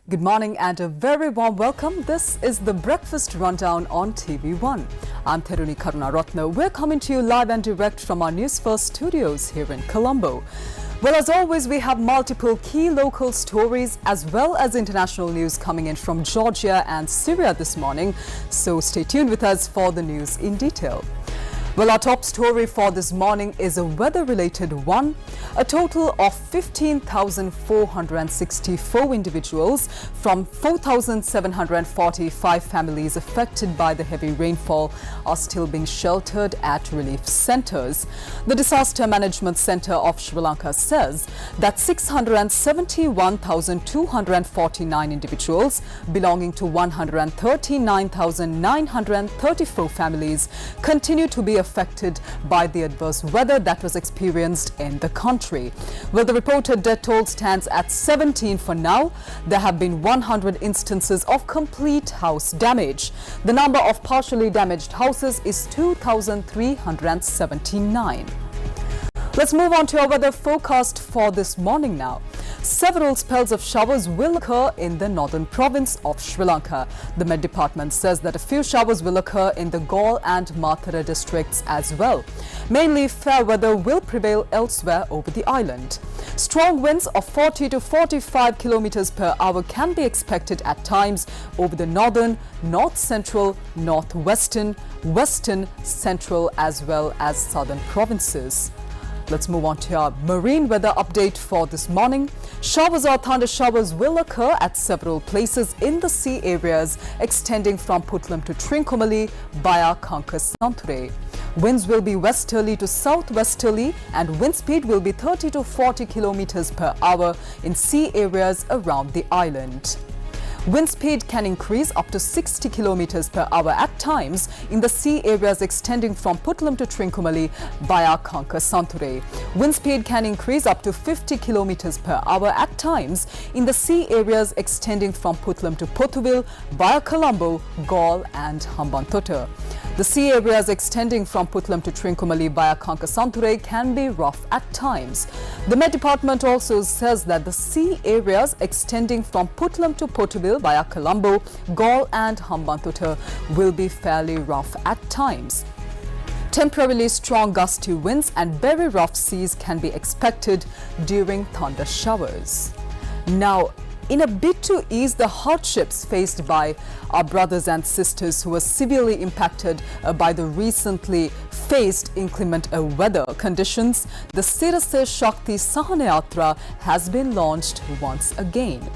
Good morning and a very warm welcome. This is the Breakfast Rundown on TV1. I'm Therunee Karunaratne. We're coming to you live and direct from our Newsfirst studios here in Colombo. Well, as always, we have multiple key local stories as well as international news coming in from Georgia and Syria this morning. So stay tuned with us for the news in detail. Well, our top story for this morning is a weather-related one. A total of 15,464 individuals from 4,745 families affected by the heavy rainfall are still being sheltered at relief centers. The Disaster Management Center of Sri Lanka says that 671,249 individuals belonging to 139,934 families continue to be affected by the adverse weather that was experienced in the country. Well, the reported death toll stands at 17 for now. There have been 100 instances of complete house damage. The number of partially damaged houses is 2,379. Let's move on to our weather forecast for this morning now. Several spells of showers will occur in the northern province of Sri Lanka. The Met Department says that a few showers will occur in the Galle and Mathura districts as well. Mainly fair weather will prevail elsewhere over the island. Strong winds of 40 to 45 kilometers per hour can be expected at times over the northern, north central, northwestern, western, central as well as southern provinces. Let's move on to our marine weather update for this morning. Showers or thunder showers will occur at several places in the sea areas extending from Putlam to Trincomalee via Santure. Winds will be westerly to southwesterly and wind speed will be 30 to 40 kilometers per hour in sea areas around the island. Wind speed can increase up to 60 kilometers per hour at times in the sea areas extending from Putlam to Trincomalee via Santure. Wind speed can increase up to 50 kilometers per hour at times in the sea areas extending from Putlam to Potuville via Colombo, Galle and Hambantota. The sea areas extending from Putlam to Trincomalee via Santure can be rough at times. The Met Department also says that the sea areas extending from Putlam to Potuville via Colombo, Galle and Hambantota will be fairly rough at times. Temporarily strong gusty winds and very rough seas can be expected during thunder showers. Now, in a bid to ease the hardships faced by our brothers and sisters who were severely impacted by the recently faced inclement weather conditions, the Sirasa Shakti Sahanayatra has been launched once again.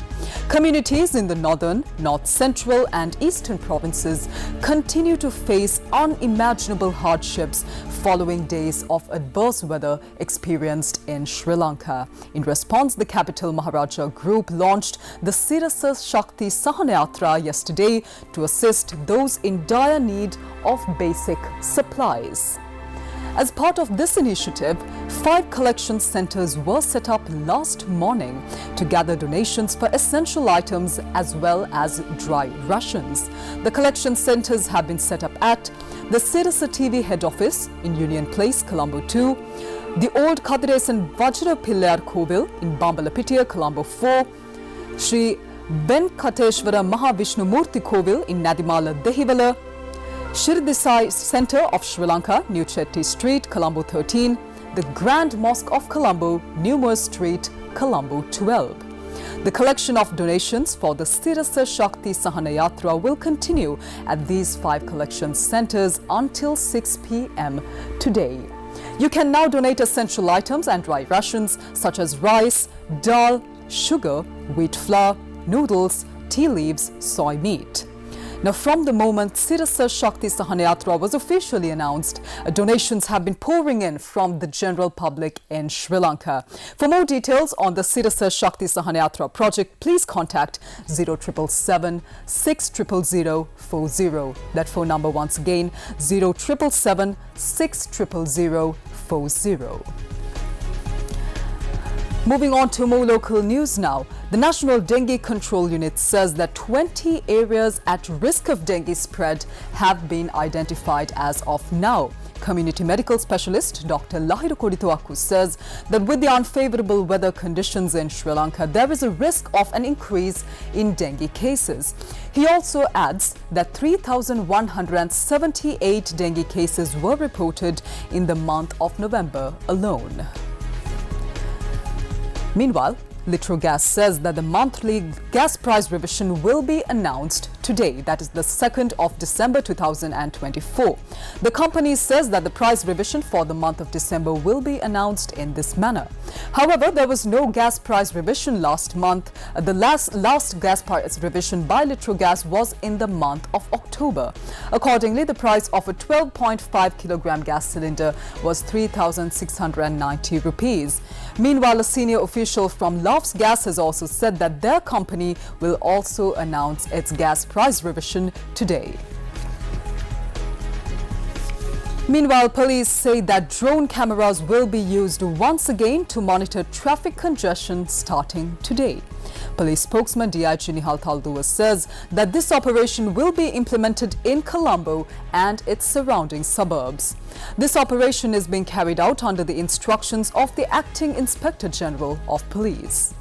Communities in the northern, north central and eastern provinces continue to face unimaginable hardships following days of adverse weather experienced in Sri Lanka. In response, the capital Maharaja Group launched the Sirasa Shakti Sahanayatra yesterday to assist those in dire need of basic supplies. As part of this initiative, 5 collection centers were set up last morning to gather donations for essential items as well as dry rations. The collection centers have been set up at the Sirasa TV head office in Union Place, Colombo 2, the old Kadiresan Vajra Pillar Kovil in Bambalapitiya, Colombo 4, Sri Venkateshwara Mahavishnu Kovil in Nadimala, Dehivala, Shirdisai Center of Sri Lanka, New Chetty Street, Colombo 13, the Grand Mosque of Colombo, Newmore Street, Colombo 12. The collection of donations for the Sirasa Shakti Sahanayatra will continue at these 5 collection centers until 6 p.m. today. You can now donate essential items and dry rations such as rice, dal, sugar, wheat flour, noodles, tea leaves, soy meat. Now, from the moment Sirasa Shakti Sahanayatra was officially announced, donations have been pouring in from the general public in Sri Lanka. For more details on the Sirasa Shakti Sahanayatra project, please contact 0777 600 40. That phone number once again, 0777 600 40. Moving on to more local news now. The National Dengue Control Unit says that 20 areas at risk of dengue spread have been identified as of now. Community medical specialist Dr. Lahiru Koditoaku says that with the unfavorable weather conditions in Sri Lanka, there is a risk of an increase in dengue cases. He also adds that 3,178 dengue cases were reported in the month of November alone. Meanwhile, Litrogas says that the monthly gas price revision will be announced today, that is the 2nd of December 2024. The company says that the price revision for the month of December will be announced in this manner. However, there was no gas price revision last month. The last gas price revision by Litrogas was in the month of October. Accordingly, the price of a 12.5 kilogram gas cylinder was 3,690 rupees. Meanwhile, a senior official from Love's Gas has also said that their company will also announce its gas price revision today. Meanwhile, police say that drone cameras will be used once again to monitor traffic congestion starting today. Police spokesman DIG Nihal Thaldua says that this operation will be implemented in Colombo and its surrounding suburbs. This operation is being carried out under the instructions of the Acting Inspector General of Police.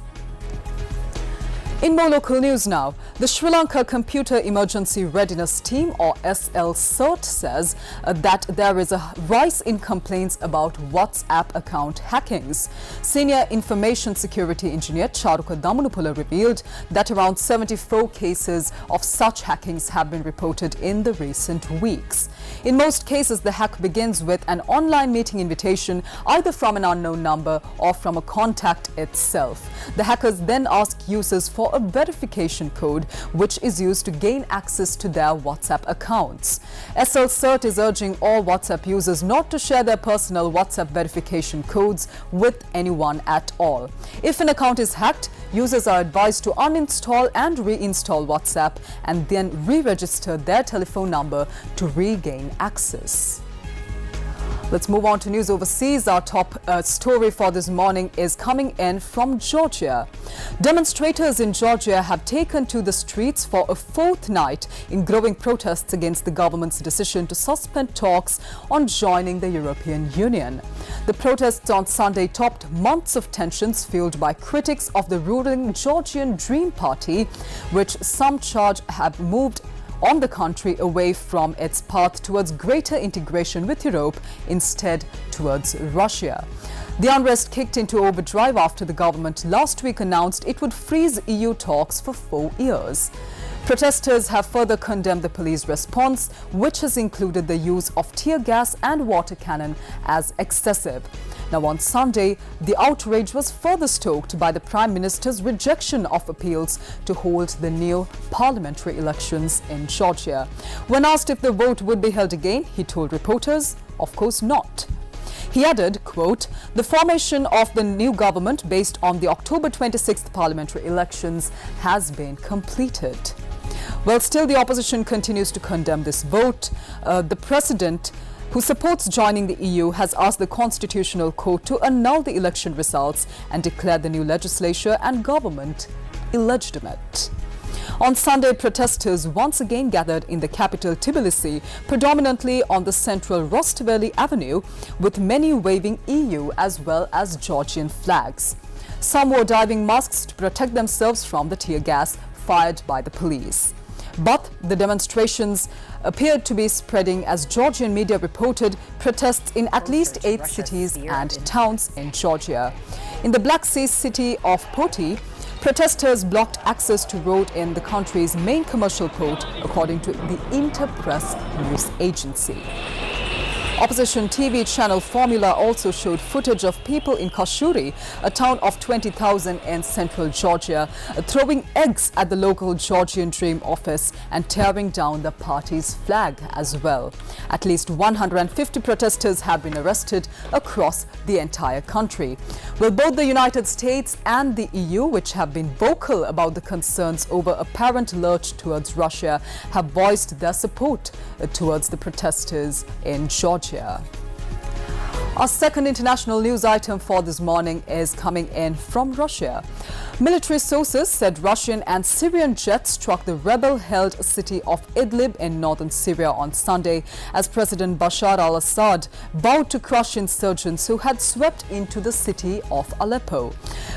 In more local news now, the Sri Lanka Computer Emergency Readiness Team or SL-CERT says that there is a rise in complaints about WhatsApp account hackings. Senior Information Security Engineer Charuka Damunupula revealed that around 74 cases of such hackings have been reported in the recent weeks. In most cases, the hack begins with an online meeting invitation either from an unknown number or from a contact itself. The hackers then ask users for a verification code which is used to gain access to their WhatsApp accounts. SL-CERT is urging all WhatsApp users not to share their personal WhatsApp verification codes with anyone at all. If an account is hacked, users are advised to uninstall and reinstall WhatsApp and then re-register their telephone number to regain access. Let's move on to news overseas. Our top story for this morning is coming in from Georgia. Demonstrators in Georgia have taken to the streets for a fourth night in growing protests against the government's decision to suspend talks on joining the European Union. The protests on Sunday topped months of tensions fueled by critics of the ruling Georgian Dream Party, which some charge have moved on the country away from its path towards greater integration with Europe, instead towards Russia. The unrest kicked into overdrive after the government last week announced it would freeze EU talks for 4 years. Protesters have further condemned the police response, which has included the use of tear gas and water cannon, as excessive. Now, on Sunday, the outrage was further stoked by the Prime Minister's rejection of appeals to hold the new parliamentary elections in Georgia. When asked if the vote would be held again, he told reporters, of course not. He added, quote, "The formation of the new government based on the October 26th parliamentary elections has been completed." Well, still the opposition continues to condemn this vote. The president, who supports joining the EU, has asked the Constitutional Court to annul the election results and declare the new legislature and government illegitimate. On Sunday, protesters once again gathered in the capital Tbilisi, predominantly on the central Rustaveli Avenue, with many waving EU as well as Georgian flags. Some wore diving masks to protect themselves from the tear gas fired by the police. But the demonstrations appeared to be spreading as Georgian media reported protests in at least 8 cities and towns in Georgia. In the Black Sea city of Poti, protesters blocked access to road in the country's main commercial port, according to the Interpress news agency. Opposition TV channel Formula also showed footage of people in Kashuri, a town of 20,000 in central Georgia, throwing eggs at the local Georgian Dream office and tearing down the party's flag as well. At least 150 protesters have been arrested across the entire country. Well, both the United States and the EU, which have been vocal about the concerns over apparent lurch towards Russia, have voiced their support towards the protesters in Georgia. Our second international news item for this morning is coming in from Russia. Military sources said Russian and Syrian jets struck the rebel-held city of Idlib in northern Syria on Sunday as President Bashar al-Assad vowed to crush insurgents who had swept into the city of Aleppo.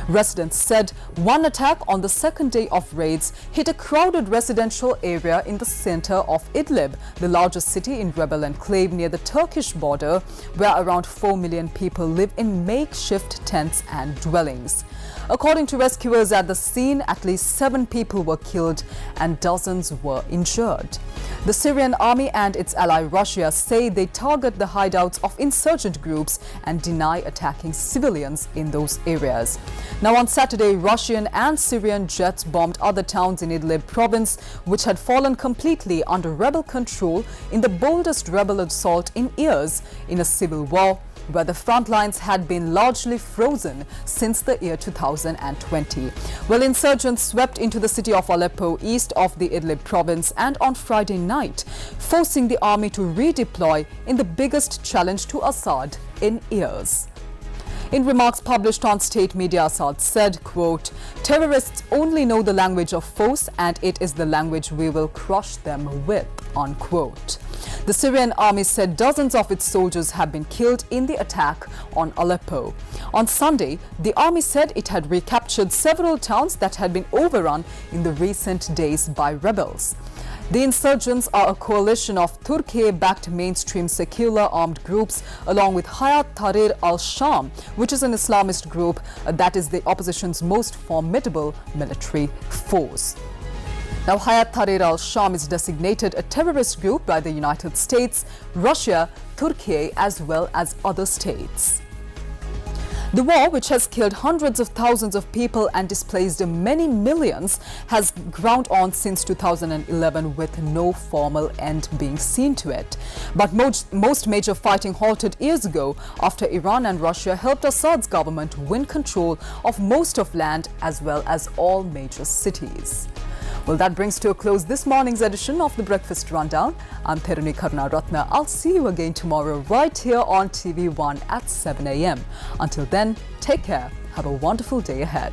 Residents said one attack on the second day of raids hit a crowded residential area in the center of Idlib, the largest city in rebel enclave near the Turkish border, where around 4 million people live in makeshift tents and dwellings. According to rescuers at the scene, at least 7 people were killed and dozens were injured. The Syrian army and its ally Russia say they target the hideouts of insurgent groups and deny attacking civilians in those areas. Now on Saturday, Russian and Syrian jets bombed other towns in Idlib province, which had fallen completely under rebel control in the boldest rebel assault in years in a civil war, where the front lines had been largely frozen since the year 2020. Well, insurgents swept into the city of Aleppo east of the Idlib province and on Friday night, forcing the army to redeploy in the biggest challenge to Assad in years. In remarks published on state media, Assad said, quote, "Terrorists only know the language of force and it is the language we will crush them with," unquote. The Syrian army said dozens of its soldiers have been killed in the attack on Aleppo. On Sunday, the army said it had recaptured several towns that had been overrun in the recent days by rebels. The insurgents are a coalition of Turkey-backed mainstream secular armed groups along with Hayat Tahrir al-Sham, which is an Islamist group that is the opposition's most formidable military force. Now, Hayat Tahrir al-Sham is designated a terrorist group by the United States, Russia, Turkey, as well as other states. The war, which has killed hundreds of thousands of people and displaced many millions, has ground on since 2011 with no formal end being seen to it. But most major fighting halted years ago after Iran and Russia helped Assad's government win control of most of land as well as all major cities. Well, that brings to a close this morning's edition of the Breakfast Rundown. I'm Therunee Karunaratne. I'll see you again tomorrow right here on TV1 at 7 a.m. Until then, take care. Have a wonderful day ahead.